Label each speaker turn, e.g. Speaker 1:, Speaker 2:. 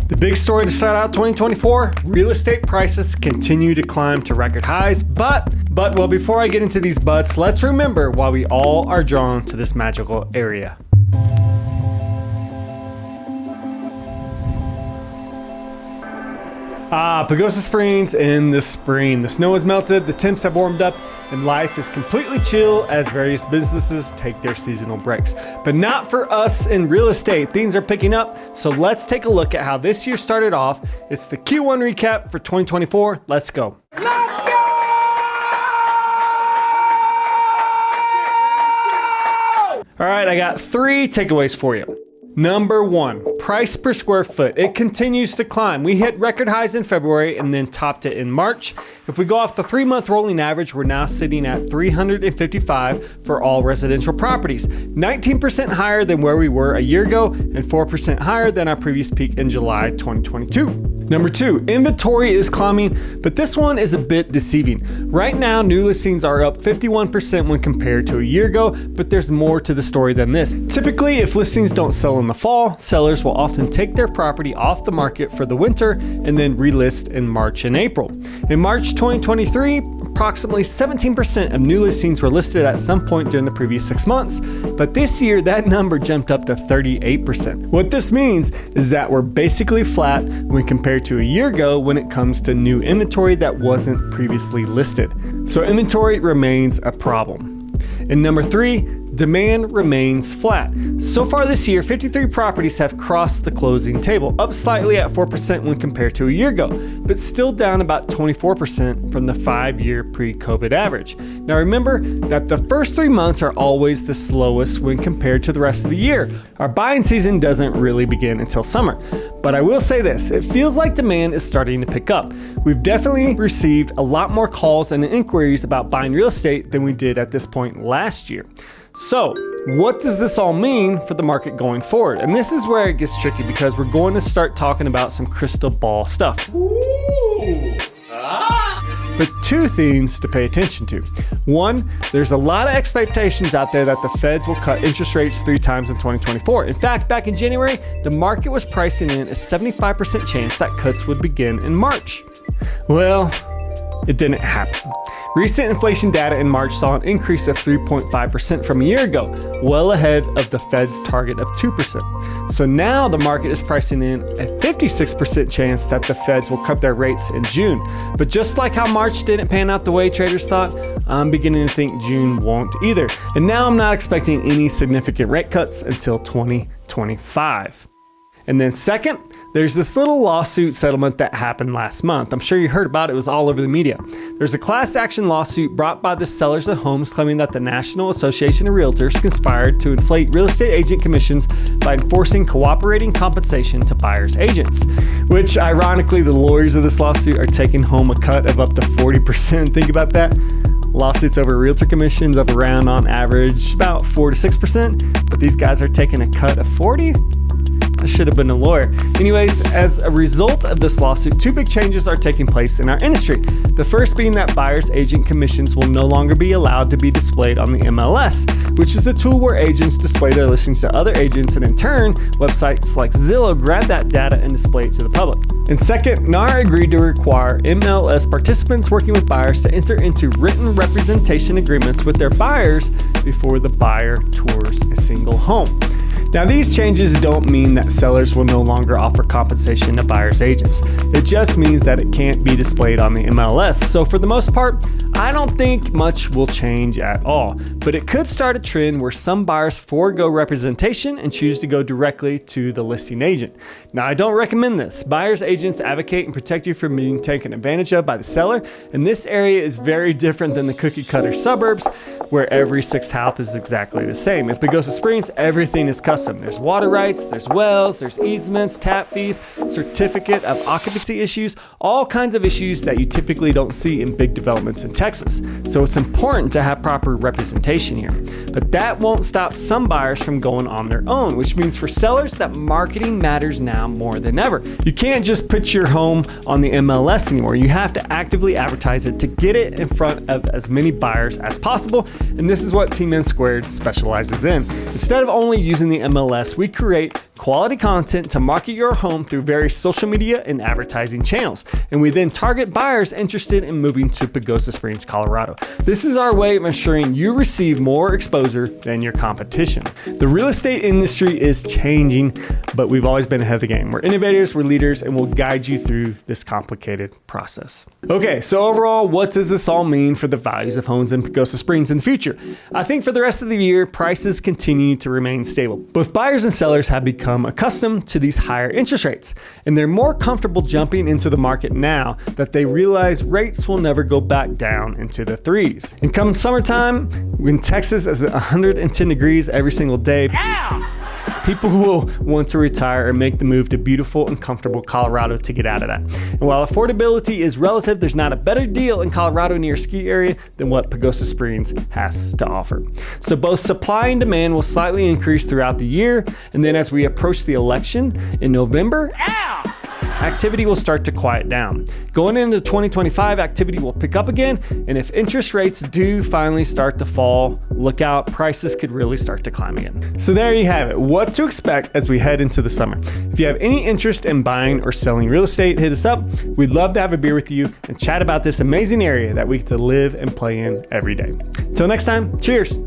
Speaker 1: The big story to start out 2024, real estate prices continue to climb to record highs, but well, before I get into these buts, let's remember why we all are drawn to this magical area. Pagosa Springs in the spring. The snow has melted, the temps have warmed up, and life is completely chill as various businesses take their seasonal breaks. But not for us in real estate. Things are picking up, so let's take a look at how this year started off. It's the Q1 recap for 2024. Let's go. All right, I got 3 takeaways for you. Number 1, price per square foot. It continues to climb. We hit record highs in February and then topped it in March. If we go off the 3-month rolling average, we're now sitting at $355 for all residential properties, 19% higher than where we were a year ago and 4% higher than our previous peak in July 2022. Number 2, inventory is climbing, but this one is a bit deceiving. Right now, new listings are up 51% when compared to a year ago, but there's more to the story than this. Typically, if listings don't sell in the fall, sellers will often take their property off the market for the winter and then relist in March and April. In March 2023, approximately 17% of new listings were listed at some point during the previous 6 months, but this year that number jumped up to 38%. What this means is that we're basically flat when compared to a year ago when it comes to new inventory that wasn't previously listed. So inventory remains a problem. And number 3, demand remains flat. So far this year, 53 properties have crossed the closing table, up slightly at 4% when compared to a year ago, but still down about 24% from the 5-year pre-COVID average. Now remember that the first 3 months are always the slowest when compared to the rest of the year. Our buying season doesn't really begin until summer. But I will say this, it feels like demand is starting to pick up. We've definitely received a lot more calls and inquiries about buying real estate than we did at this point last year. So, what does this all mean for the market going forward? And this is where it gets tricky because we're going to start talking about some crystal ball stuff. But 2 things to pay attention to. 1, there's a lot of expectations out there that the feds will cut interest rates 3 times in 2024. In fact, back in January, the market was pricing in a 75% chance that cuts would begin in March. Well, it didn't happen. Recent inflation data in March saw an increase of 3.5% from a year ago, well ahead of the Fed's target of 2%. So now the market is pricing in a 56% chance that the Feds will cut their rates in June. But just like how March didn't pan out the way traders thought, I'm beginning to think June won't either. And now I'm not expecting any significant rate cuts until 2025. And then second, there's this little lawsuit settlement that happened last month. I'm sure you heard about it. It was all over the media. There's a class action lawsuit brought by the sellers of homes claiming that the National Association of Realtors conspired to inflate real estate agent commissions by enforcing cooperating compensation to buyers' agents, which ironically, the lawyers of this lawsuit are taking home a cut of up to 40%. Think about that. Lawsuits over realtor commissions of around on average about 4 to 6%, but these guys are taking a cut of 40? I should have been a lawyer. Anyways, as a result of this lawsuit, 2 big changes are taking place in our industry. The first being that buyer's agent commissions will no longer be allowed to be displayed on the MLS, which is the tool where agents display their listings to other agents, and in turn, websites like Zillow grab that data and display it to the public. And second, NAR agreed to require MLS participants working with buyers to enter into written representation agreements with their buyers before the buyer tours a single home. Now, these changes don't mean that sellers will no longer offer compensation to buyer's agents. It just means that it can't be displayed on the MLS. So for the most part, I don't think much will change at all. But it could start a trend where some buyers forego representation and choose to go directly to the listing agent. Now, I don't recommend this. Buyer's agents advocate and protect you from being taken advantage of by the seller. And this area is very different than the cookie cutter suburbs, where every 6th house is exactly the same. In Pagosa Springs, everything is custom. There's water rights, there's wells, there's easements, tap fees, certificate of occupancy issues, all kinds of issues that you typically don't see in big developments in Texas. So it's important to have proper representation here. But that won't stop some buyers from going on their own, which means for sellers that marketing matters now more than ever. You can't just put your home on the MLS anymore. You have to actively advertise it to get it in front of as many buyers as possible. And this is what Team N Squared specializes in. Instead of only using the MLS, we create quality content to market your home through various social media and advertising channels. And we then target buyers interested in moving to Pagosa Springs, Colorado. This is our way of ensuring you receive more exposure than your competition. The real estate industry is changing, but we've always been ahead of the game. We're innovators, we're leaders, and we'll guide you through this complicated process. Okay, so overall, what does this all mean for the values of homes in Pagosa Springs in the future? I think for the rest of the year, prices continue to remain stable. Both buyers and sellers have become accustomed to these higher interest rates, and they're more comfortable jumping into the market now that they realize rates will never go back down into the threes. And come summertime, when Texas is 110 degrees every single day, people will want to retire or make the move to beautiful and comfortable Colorado to get out of that. And while affordability is relative, there's not a better deal in Colorado near a ski area than what Pagosa Springs has to offer. So both supply and demand will slightly increase throughout the year, and then as we approach the election in November, activity will start to quiet down. Going into 2025, activity will pick up again, and if interest rates do finally start to fall, look out, prices could really start to climb again. So there you have it, what to expect as we head into the summer. If you have any interest in buying or selling real estate, hit us up. We'd love to have a beer with you and chat about this amazing area that we get to live and play in every day. Till next time, cheers.